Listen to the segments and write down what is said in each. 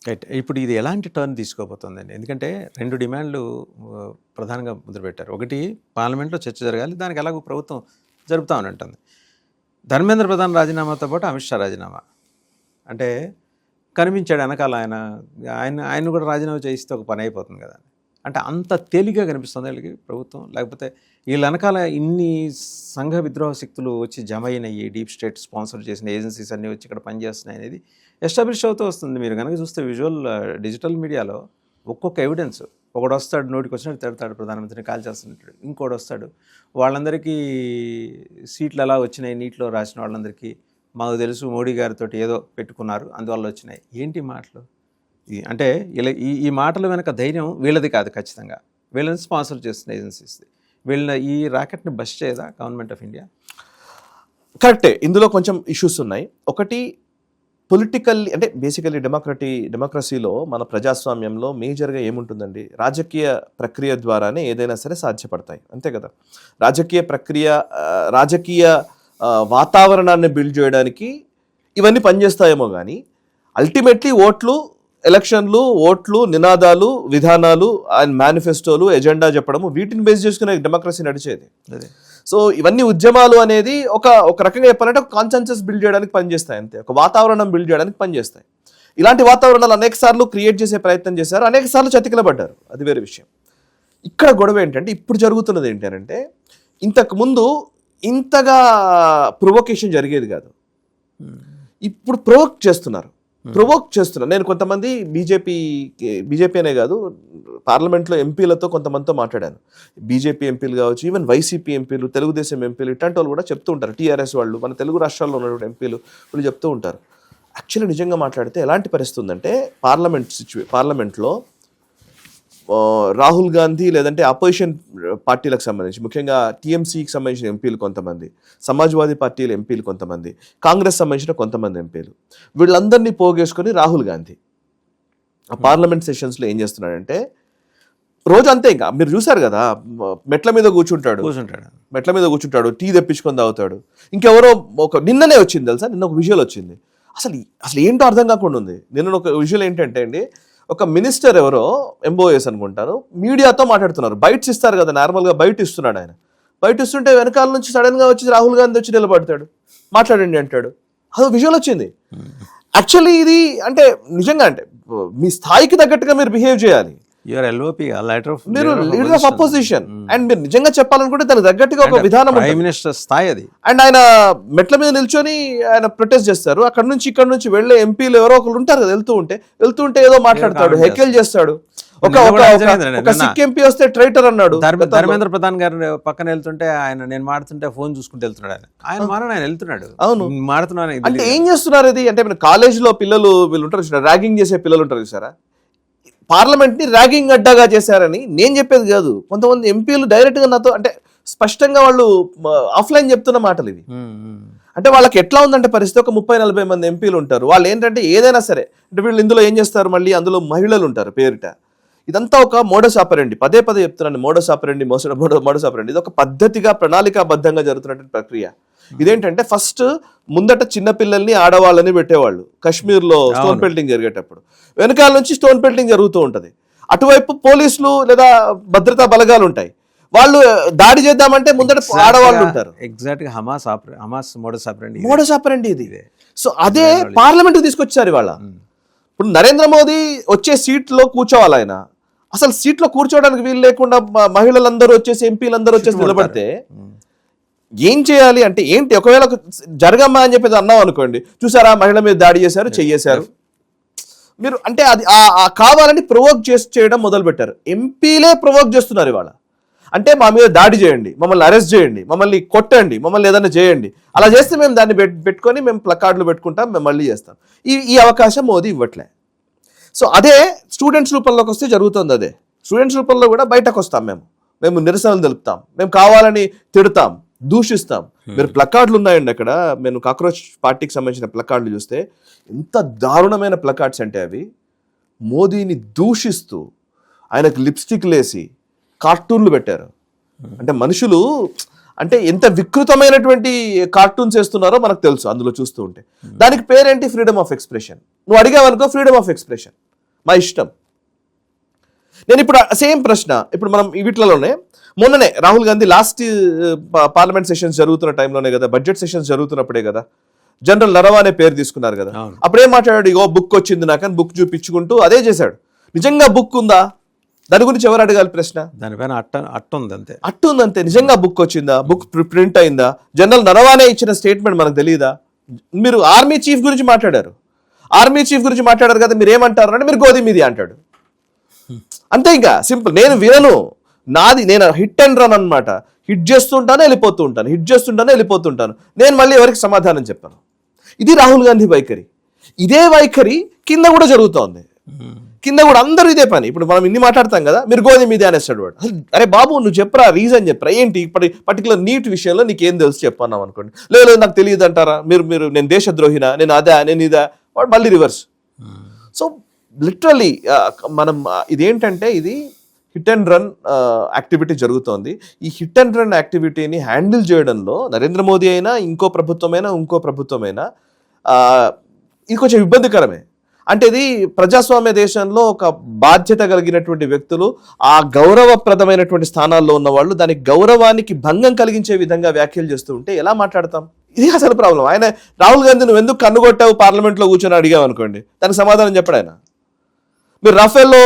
Right. ఇప్పుడు ఇది ఎలాంటి టర్న్ తీసుకోబోతోందండి? ఎందుకంటే 2 డిమాండ్లు ప్రధానంగా మొదలుపెట్టారు. ఒకటి పార్లమెంట్‌లో చర్చ జరగాలి. దానికి ఎలాగో ప్రభుత్వం జరుపుతామని అంటుంది. ధర్మేంద్ర ప్రధాన్ రాజీనామాతో పాటు అమిత్ షా రాజీనామా. అంటే కనిపించాడు వెనకాల ఆయన కూడా రాజీనామా చేయిస్తే ఒక పని అయిపోతుంది కదా. అంటే అంత తేలిగ్గా కనిపిస్తుంది వీళ్ళకి ప్రభుత్వం, లేకపోతే వీళ్ళ వెనకాల ఇన్ని సంఘ విద్రోహ శక్తులు వచ్చి జమ అయినాయి, డీప్ స్టేట్ స్పాన్సర్ చేసిన ఏజెన్సీస్ అన్నీ వచ్చి ఇక్కడ పనిచేస్తున్నాయి అనేది ఎస్టాబ్లిష్ అవుతూ వస్తుంది. మీరు కనుక చూస్తే డిజిటల్ మీడియాలో ఒక్కొక్క ఎవిడెన్స్, ఒకడు వస్తాడు నోటికి వచ్చినట్టు తిడతాడు, ప్రధానమంత్రిని కాల్ చేస్తున్నట్టు, ఇంకోటి వస్తాడు వాళ్ళందరికీ సీట్లు ఎలా వచ్చినాయి నీటిలో రాసిన వాళ్ళందరికీ మాకు తెలుసు మోడీ గారితో ఏదో పెట్టుకున్నారు అందువల్ల వచ్చినాయి. ఏంటి మాటలు? అంటే ఇలా ఈ మాటల వెనక ధైర్యం వీళ్ళది కాదు, ఖచ్చితంగా వీళ్ళని స్పాన్సర్ చేస్తున్న ఏజెన్సీస్ది. వీళ్ళ ఈ రాకెట్ని బస్ చేయదా గవర్నమెంట్ ఆఫ్ ఇండియా? కరెక్టే. ఇందులో కొంచెం ఇష్యూస్ ఉన్నాయి. ఒకటి పొలిటికల్, అంటే బేసికలీ డెమోక్రసీలో మన ప్రజాస్వామ్యంలో మేజర్గా ఏముంటుందండి, రాజకీయ ప్రక్రియ ద్వారానే ఏదైనా సరే సాధ్యపడతాయి, అంతే కదా. రాజకీయ వాతావరణాన్ని బిల్డ్ చేయడానికి ఇవన్నీ పనిచేస్తాయేమో కానీ అల్టిమేట్లీ ఎలక్షన్లు, ఓట్లు, నినాదాలు, విధానాలు అండ్ మేనిఫెస్టోలు, ఎజెండా చెప్పడము, వీటిని బేస్ చేసుకునే డెమోక్రసీ నడిచేది. సో ఇవన్నీ ఉద్యమాలు అనేది ఒక రకంగా చెప్పాలంటే ఒక కాన్సెన్సస్ బిల్డ్ చేయడానికి పనిచేస్తాయి, అంతే. ఒక వాతావరణం బిల్డ్ చేయడానికి పనిచేస్తాయి. ఇలాంటి వాతావరణాలు అనేక సార్లు క్రియేట్ చేసే ప్రయత్నం చేశారు, అనేక సార్లు చతికిలబడ్డారు, అది వేరే విషయం. ఇక్కడ గొడవ ఏంటంటే ఇప్పుడు జరుగుతున్నది ఏంటంటే ఇంతకుముందు ఇంతగా ప్రొవోకేషన్ జరిగేది కాదు, ఇప్పుడు ప్రొవోక్ చేస్తున్నారు. నేను కొంతమంది బీజేపీ అనే కాదు, పార్లమెంట్లో ఎంపీలతో కొంతమందితో మాట్లాడాను. బీజేపీ ఎంపీలు కావచ్చు, ఈవెన్ వైసీపీ ఎంపీలు, తెలుగుదేశం ఎంపీలు, ఇట్లాంటి వాళ్ళు కూడా చెప్తూ ఉంటారు. టీఆర్ఎస్ వాళ్ళు, మన తెలుగు రాష్ట్రాల్లో ఉన్నటువంటి ఎంపీలు వాళ్ళు చెప్తూ ఉంటారు. యాక్చువల్లీ నిజంగా మాట్లాడితే ఎలాంటి పరిస్థితి ఉందంటే పార్లమెంట్లో రాహుల్ గాంధీ లేదంటే అపోజిషన్ పార్టీలకు సంబంధించి, ముఖ్యంగా టీఎంసీకి సంబంధించిన ఎంపీలు కొంతమంది, సమాజ్వాదీ పార్టీల ఎంపీలు కొంతమంది, కాంగ్రెస్ సంబంధించిన కొంతమంది ఎంపీలు, వీళ్ళందరినీ పోగేసుకొని రాహుల్ గాంధీ ఆ పార్లమెంట్ సెషన్స్లో ఏం చేస్తున్నాడంటే రోజంతా ఇంకా మీరు చూసారు కదా, మెట్ల మీద కూర్చుంటాడు, టీ తెప్పించుకొని తాగుతాడు. ఇంకెవరో నిన్ననే వచ్చింది తెలుసా, నిన్న ఒక విజువల్ వచ్చింది, అసలు ఏంటో అర్థం కాకుండా ఉంది. నిన్న ఒక విజువల్ ఏంటంటే అండి, ఒక మినిస్టర్ ఎవరో ఎంబోఎస్ అనుకుంటారు, మీడియాతో మాట్లాడుతున్నారు. బైట్స్ ఇస్తారు కదా, నార్మల్గా బయట ఇస్తున్నాడు ఆయన. బయట ఇస్తుంటే వెనకాల నుంచి సడన్గా వచ్చి రాహుల్ గాంధీ వచ్చి నిలబడతాడు, మాట్లాడండి అంటాడు. అదో విజువల్ వచ్చింది. యాక్చువల్లీ ఇది అంటే నిజంగా అంటే మీ స్థాయికి తగ్గట్టుగా మీరు బిహేవ్ చేయాలి. మీరు లీడర్ ఆఫ్ అపోజిషన్ అండ్ మీరు నిజంగా చెప్పాలనుకుంటే దానికి తగ్గట్టుగా ఒక విధానం స్థాయి అది. అండ్ ఆయన మెట్ల మీద నిల్చొని ఆయన ప్రొటెస్ట్ చేస్తారు. ఇక్కడ నుంచి వెళ్ళే ఎంపీలు ఎవరో ఒకరు ఉంటారు కదా, వెళ్తూ ఉంటే ఏదో మాట్లాడతాడు, హెక్కల్ చేస్తాడు. ఒక సిక్ ఎంపీ వస్తే ట్రైటర్ అన్నాడు. ధర్మేంద్ర ప్రధాన్ గారు పక్కన వెళ్తుంటే నేను మాడుతుంటే ఫోన్ చూసుకుంటూ వెళ్తున్నాడు. ఆయన వెళ్తున్నాడు. అవును, మాడుతున్నాను. అంటే ఏం చేస్తున్నారు ఇది అంటే, కాలేజీలో పిల్లలు వీళ్ళు ఉంటారు, ర్యాగింగ్ చేసే పిల్లలు ఉంటారు చూసారా, పార్లమెంట్ ని ర్యాగింగ్ అడ్డాగా చేశారని నేను చెప్పేది కాదు. కొంతమంది ఎంపీలు డైరెక్ట్ గా నాతో అంటే స్పష్టంగా వాళ్ళు ఆఫ్లైన్ చెప్తున్న మాటలు ఇవి. అంటే వాళ్ళకి ఎట్లా ఉందంటే పరిస్థితి, ఒక 30-40 మంది ఎంపీలు ఉంటారు. వాళ్ళు ఏంటంటే ఏదైనా సరే అంటే వీళ్ళు ఇందులో ఏం చేస్తారు, మళ్ళీ అందులో మహిళలు ఉంటారు పేరిట. ఇదంతా ఒక మోడస్ ఆపరెండి, పదే చెప్తున్నాను, మోడస్ ఆపరెండి. ఇది ఒక పద్ధతిగా ప్రణాళికాబద్ధంగా జరుగుతున్నటువంటి ప్రక్రియ. ఇదేంటంటే ఫస్ట్ ముందట చిన్నపిల్లల్ని ఆడవాళ్ళని పెట్టేవాళ్ళు కాశ్మీర్లో స్టోన్ పెల్టింగ్ జరిగేటప్పుడు, వెనకాల నుంచి స్టోన్ పెల్టింగ్ జరుగుతూ ఉంటది. అటువైపు పోలీసులు లేదా భద్రతా బలగాలు ఉంటాయి, వాళ్ళు దాడి చేద్దామంటే ముందట ఆడవాళ్ళు ఉంటారు. ఎగ్జాక్ట్ గా హమాస్ మోడస్ ఆపరెండి ఇది. సో అదే పార్లమెంట్ తీసుకొచ్చారు ఇవాళ. ఇప్పుడు నరేంద్ర మోదీ వచ్చే సీట్లో కూర్చోవాలి ఆయన, అసలు సీట్లో కూర్చోవడానికి వీలు లేకుండా మహిళలందరూ వచ్చేసి ఎంపీలందరూ వచ్చేసి నిలబడితే ఏం చేయాలి అంటే ఏంటి, ఒకవేళ జరగమ్మా అని చెప్పేది అన్నాం అనుకోండి, చూసారా మహిళ మీద దాడి చేశారు, చెయ్యేశారు మీరు అంటే అది కావాలని ప్రొవోక్ చేయడం మొదలు పెట్టారు. ఎంపీలే ప్రొవోక్ చేస్తున్నారు ఇవాళ. అంటే మా మీద దాడి చేయండి, మమ్మల్ని అరెస్ట్ చేయండి, మమ్మల్ని కొట్టండి, మమ్మల్ని ఏదైనా చేయండి, అలా చేస్తే మేము దాన్ని పెట్టుకొని మేము ప్లకార్డులు పెట్టుకుంటాం, మేము మళ్ళీ చేస్తాం. ఈ అవకాశం మోదీ ఇవ్వట్లే. సో అదే స్టూడెంట్స్ రూపంలోకి వస్తే జరుగుతుంది. అదే స్టూడెంట్స్ రూపంలో కూడా బయటకు వస్తాం, మేము నిరసనలు తెలుపుతాం, మేము కావాలని తిడతాం, దూషిస్తాం. మీరు ప్లకార్డులు ఉన్నాయండి అక్కడ, నేను కాక్రోచ్ పార్టీకి సంబంధించిన ప్లకార్డులు చూస్తే ఎంత దారుణమైన ప్లకార్డ్స్ అంటే అవి మోదీని దూషిస్తూ ఆయనకు లిప్స్టిక్ లేసి కార్టూన్లు పెట్టారు. అంటే మనుషులు అంటే ఎంత వికృతమైనటువంటి కార్టూన్స్ వేస్తున్నారో మనకు తెలుసు అందులో చూస్తూ ఉంటే. దానికి పేరేంటి, ఫ్రీడమ్ ఆఫ్ ఎక్స్ప్రెషన్. నువ్వు అడిగావనుకో ఫ్రీడమ్ ఆఫ్ ఎక్స్ప్రెషన్. మా ఇష్టం. నేను ఇప్పుడు సేమ్ ప్రశ్న ఇప్పుడు మనం వీటిలోనే మొన్ననే Rahul Gandhi last parliament sessions జరుగుతున్న టైంలోనే కదా, బడ్జెట్ సెషన్స్ జరుగుతున్నప్పుడే కదా జనరల్ నరవానే పేరు తీసుకున్నారు కదా. అప్పుడేం మాట్లాడాడు, ఇగో బుక్ వచ్చింది నాకని బుక్ చూపించుకుంటూ అదే చేశాడు. నిజంగా బుక్ ఉందా? దాని గురించి ఎవరు అడగాలి ప్రశ్న? దానిపైన అట్టు ఉంది అంతే, అట్టు ఉందంతే. నిజంగా బుక్ వచ్చిందా? బుక్ ప్రింట్ అయిందా? జనరల్ నరవానే ఇచ్చిన స్టేట్మెంట్ మనకు తెలియదా? మీరు ఆర్మీ చీఫ్ గురించి మాట్లాడారు, ఆర్మీ చీఫ్ గురించి మాట్లాడారు కదా, మీరు ఏమంటారు అంటే మీరు గోధుమ మీది అంటాడు. అంతే, ఇంకా సింపుల్. నేను వినను, నాది నేను హిట్ అండ్ రన్ అనమాట. హిట్ చేస్తుంటాను వెళ్ళిపోతూ ఉంటాను, హిట్ చేస్తుంటాను వెళ్ళిపోతుంటాను. నేను మళ్ళీ ఎవరికి సమాధానం చెప్పాను. ఇది రాహుల్ గాంధీ వైఖరి. ఇదే వైఖరి కింద కూడా జరుగుతోంది. కింద కూడా అందరూ ఇదే పని. ఇప్పుడు మనం ఇన్ని మాట్లాడతాం కదా, మీరు గోధుమ మీదే అనేస్తాడు వాడు. అరే బాబు నువ్వు చెప్పరా, రీజన్ చెప్పరా, ఏంటి పర్టికులర్ నీట్ విషయంలో నీకేం తెలుసు చెప్పన్నావు అనుకోండి. లేదు నాకు తెలియదు అంటారా, మీరు నేను దేశద్రోహినా, నేను అదా, నేను ఇదా, వాడు మళ్ళీ రివర్స్. సో లిటరల్లీ మనం ఇదేంటంటే ఇది హిట్ అండ్ రన్ యాక్టివిటీ జరుగుతోంది. ఈ హిట్ అండ్ రన్ యాక్టివిటీని హ్యాండిల్ చేయడంలో నరేంద్ర మోదీ అయినా ఇంకో ప్రభుత్వమైనా ఇది కొంచెం ఇబ్బందికరమే. అంటే ఇది ప్రజాస్వామ్య దేశంలో ఒక బాధ్యత కలిగినటువంటి వ్యక్తులు, ఆ గౌరవప్రదమైనటువంటి స్థానాల్లో ఉన్న వాళ్ళు దాని గౌరవానికి భంగం కలిగించే విధంగా వ్యాఖ్యలు చేస్తూ ఉంటే ఎలా మాట్లాడతాం? ఇది అసలు ప్రాబ్లం. ఆయన రాహుల్ గాంధీ నువ్వు ఎందుకు కన్నుగొట్టావు పార్లమెంట్లో కూర్చొని అడిగావు అనుకోండి, దానికి సమాధానం చెప్పడు ఆయన. మీరు రఫేల్లో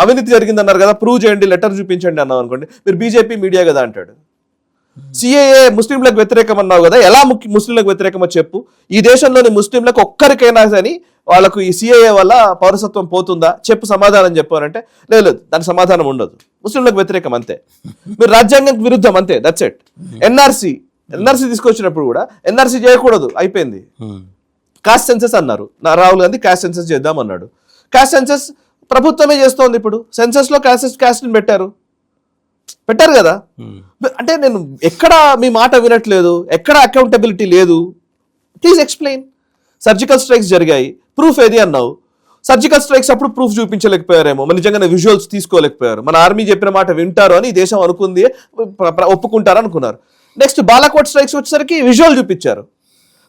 అవినీతి జరిగిందన్నారు కదా, ప్రూవ్ చేయండి, లెటర్ చూపించండి అన్నావు అనుకోండి, మీరు బీజేపీ మీడియా కదా అంటాడు. సిఏఏ ముస్లింలకు వ్యతిరేకం అన్నావు కదా, ఎలా ముస్లింలకు వ్యతిరేకమో చెప్పు. ఈ దేశంలోని ముస్లింలకు ఒక్కరికైనా కానీ వాళ్ళకు ఈ సిఏఏ వల్ల పౌరసత్వం పోతుందా చెప్పు, సమాధానం చెప్పారంటే లేదు, దానికి సమాధానం ఉండదు. ముస్లింలకు వ్యతిరేకం అంతే, మీరు రాజ్యాంగం విరుద్ధం అంతే, దట్స్ ఇట్. ఎన్ఆర్సీ తీసుకొచ్చినప్పుడు కూడా ఎన్ఆర్సీ చేయకూడదు, అయిపోయింది. కాస్ట్ సెన్సెస్ అన్నారు, రాహుల్ గాంధీ కాస్ట్ సెన్సెస్ చేద్దాం అన్నాడు. కాస్ట్ సెన్సెస్ ప్రభుత్వమే చేస్తోంది. ఇప్పుడు సెన్సెస్ లో కాస్ట్ని పెట్టారు కదా. అంటే నేను ఎక్కడ మీ మాట వినట్లేదు, ఎక్కడ అకౌంటబిలిటీ లేదు. Please explain. సర్జికల్ స్ట్రైక్స్ జరిగాయి, ప్రూఫ్ ఏది అన్నావు. సర్జికల్ స్ట్రైక్స్ అప్పుడు ప్రూఫ్ చూపించలేకపోయారేమో, మన నిజంగా విజువల్స్ తీసుకోలేకపోయారు. మన ఆర్మీ చెప్పిన మాట వింటారు అని ఈ దేశం అనుకుంది, ఒప్పుకుంటారు అనుకున్నారు. నెక్స్ట్ బాలాకోట్ స్ట్రైక్స్ వచ్చేసరికి విజువల్ చూపించారు.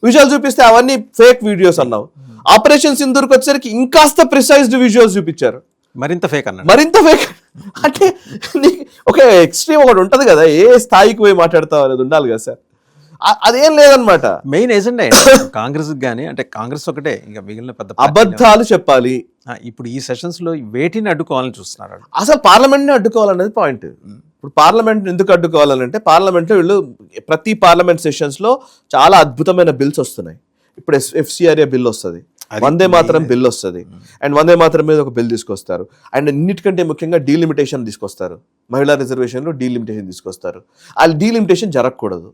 విజువల్ చూపిస్తే అవన్నీ ఫేక్ వీడియోస్ అన్నావు. ఆపరేషన్ సింధూర్కి వచ్చేసరికి ఇంకాస్త ప్రిసైజ్డ్ విజువల్స్ చూపించారు, మరింత ఫేక్. అంటే ఒక ఎక్స్ట్రీమ్ ఒకటి ఉంటది కదా, ఏ స్థాయికి పోయి మాట్లాడతావు అనేది ఉండాలి కదా సార్. అదేం లేదనమాట. మెయిన్ ఏజెండా కాంగ్రెస్ కానీ, అంటే కాంగ్రెస్ ఒకటే, ఇంకా మిగిలిన పెద్ద అబద్ధాలు చెప్పాలి. ఇప్పుడు ఈ సెషన్స్ లో వేటిని అడ్డుకోవాలని చూస్తున్నారు. అసలు పార్లమెంట్ ని అడ్డుకోవాలనేది పాయింట్. ఇప్పుడు పార్లమెంట్ ఎందుకు అడ్డుకోవాలంటే, పార్లమెంట్ లో వీళ్ళు ప్రతి పార్లమెంట్ సెషన్స్ లో చాలా అద్భుతమైన బిల్స్ వస్తున్నాయి. ఇప్పుడు FCRA బిల్ వస్తుంది, వందే మాతరం బిల్ వస్తుంది, అండ్ వందే మాతరం మీద ఒక బిల్ తీసుకొస్తారు. అండ్ అన్నిటికంటే ముఖ్యంగా డీలిమిటేషన్ తీసుకొస్తారు, మహిళా రిజర్వేషన్లో డీలిమిటేషన్ తీసుకొస్తారు. ఆ డీలిమిటేషన్ జరగకూడదు.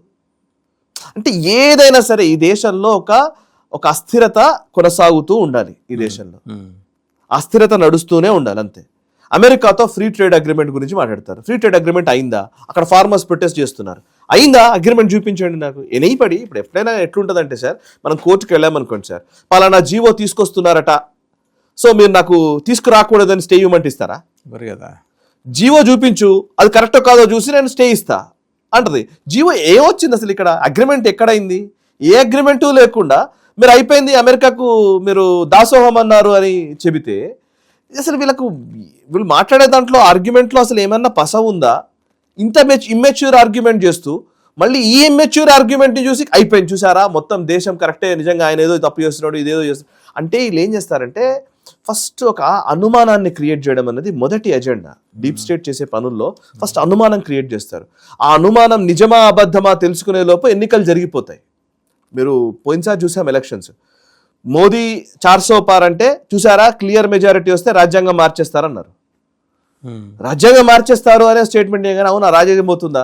అంటే ఏదైనా సరే ఈ దేశంలో ఒక అస్థిరత కొనసాగుతూ ఉండాలి. ఈ దేశంలో అస్థిరత నడుస్తూనే ఉండాలి అంతే. అమెరికాతో ఫ్రీ ట్రేడ్ అగ్రిమెంట్ గురించి మాట్లాడతారు. ఫ్రీ ట్రేడ్ అగ్రిమెంట్ అయిందా? అక్కడ ఫార్మర్స్ ప్రొటెస్ట్ చేస్తున్నారు. అయిందా? అగ్రిమెంట్ చూపించండి నాకు. ఎనైపడి ఇప్పుడు ఎప్పుడైనా ఎట్లుంటుందంటే సార్, మనం కోర్టుకు వెళ్ళామనుకోండి సార్, పలానా జీవో తీసుకొస్తున్నారట, సో మీరు నాకు తీసుకురాకూడదని స్టే ఇవ్వమంటే ఇస్తారా? కదా, జీవో చూపించు, అది కరెక్టో కాదో చూసి నేను స్టే ఇస్తా అంటది. జీవో ఏమొచ్చింది అసలు ఇక్కడ? అగ్రిమెంట్ ఎక్కడైంది? ఏ అగ్రిమెంటు లేకుండా మీరు అయిపోయింది అమెరికాకు మీరు దాసోహం అన్నారు అని చెబితే, అసలు వీళ్ళు మాట్లాడే దాంట్లో ఆర్గ్యుమెంట్లో అసలు ఏమన్నా పస ఉందా? ఇంత ఇమ్మెచ్యూర్ ఆర్గ్యుమెంట్ చేస్తూ మళ్ళీ ఈ ఇమ్మెచ్యూర్ ఆర్గ్యుమెంట్ని చూసి అయిపోయింది, చూసారా మొత్తం దేశం కరెక్టే, నిజంగా ఆయన ఏదో తప్పు చేస్తున్నాడు, ఇదేదో చేస్తున్నాడు అంటే వీళ్ళు ఏం చేస్తారంటే, ఫస్ట్ ఒక అనుమానాన్ని క్రియేట్ చేయడం అనేది మొదటి ఎజెండా. డీప్ స్టేట్ చేసే పనుల్లో ఫస్ట్ అనుమానం క్రియేట్ చేస్తారు. ఆ అనుమానం నిజమా అబద్ధమా తెలుసుకునే లోపు ఎన్నికలు జరిగిపోతాయి. మీరు పోయినసారి చూసాం ఎలక్షన్స్, మోదీ 400 పార్ అంటే చూసారా, క్లియర్ మెజారిటీ వస్తే రాజ్యాంగం మార్చేస్తారన్నారు. రాజ్యాంగం మార్చేస్తారు అనే స్టేట్మెంట్ ఏమైనా అవునా? రాజ్యాంగం పోతుందా?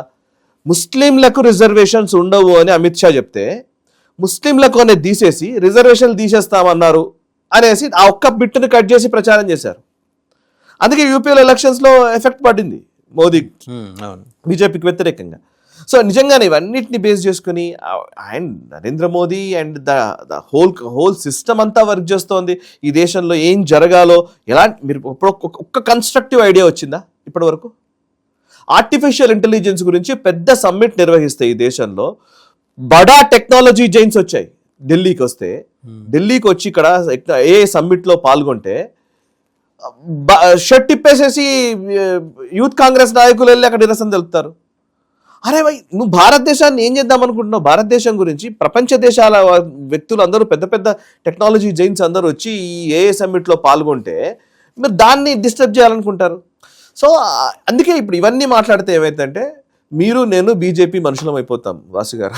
ముస్లింలకు రిజర్వేషన్స్ ఉండవు అని అమిత్ షా చెప్తే, ముస్లింలకు అనేది తీసేసి రిజర్వేషన్లు తీసేస్తామన్నారు అనేసి ఆ ఒక్క బిట్టుని కట్ చేసి ప్రచారం చేశారు. అందుకే యూపీలో ఎలక్షన్స్లో ఎఫెక్ట్ పడింది మోదీ బీజేపీకి వ్యతిరేకంగా. సో నిజంగానే ఇవన్నిటిని బేస్ చేసుకుని and Narendra Modi and the whole system అంతా వర్క్ చేస్తోంది. ఈ దేశంలో ఏం జరగాలో మీరు ఒక్క కన్స్ట్రక్టివ్ ఐడియా వచ్చిందా ఇప్పటి వరకు? ఆర్టిఫిషియల్ ఇంటెలిజెన్స్ గురించి పెద్ద సమ్మిట్ నిర్వహిస్తాయి ఈ దేశంలో. బడా టెక్నాలజీ జైన్స్ వచ్చాయి ఢిల్లీకి వస్తే, ఢిల్లీకి వచ్చి ఇక్కడ ఏ సమ్మిట్లో పాల్గొంటే షర్ట్ తిప్పేసేసి యూత్ కాంగ్రెస్ నాయకులు వెళ్ళి అక్కడ నిరసన తెలుపుతారు. అరే భయ్, నువ్వు భారతదేశాన్ని ఏం చేద్దాం అనుకుంటున్నావు? భారతదేశం గురించి ప్రపంచ దేశాల వ్యక్తులు అందరూ, పెద్ద పెద్ద టెక్నాలజీ జైన్స్ అందరూ వచ్చి ఈ ఏఏ సమ్మిట్లో పాల్గొంటే మీరు దాన్ని డిస్టర్బ్ చేయాలనుకుంటారు. సో అందుకే ఇప్పుడు ఇవన్నీ మాట్లాడితే ఏమైందంటే మీరు నేను బీజేపీ మనుషులం అయిపోతాం వాసు గారు.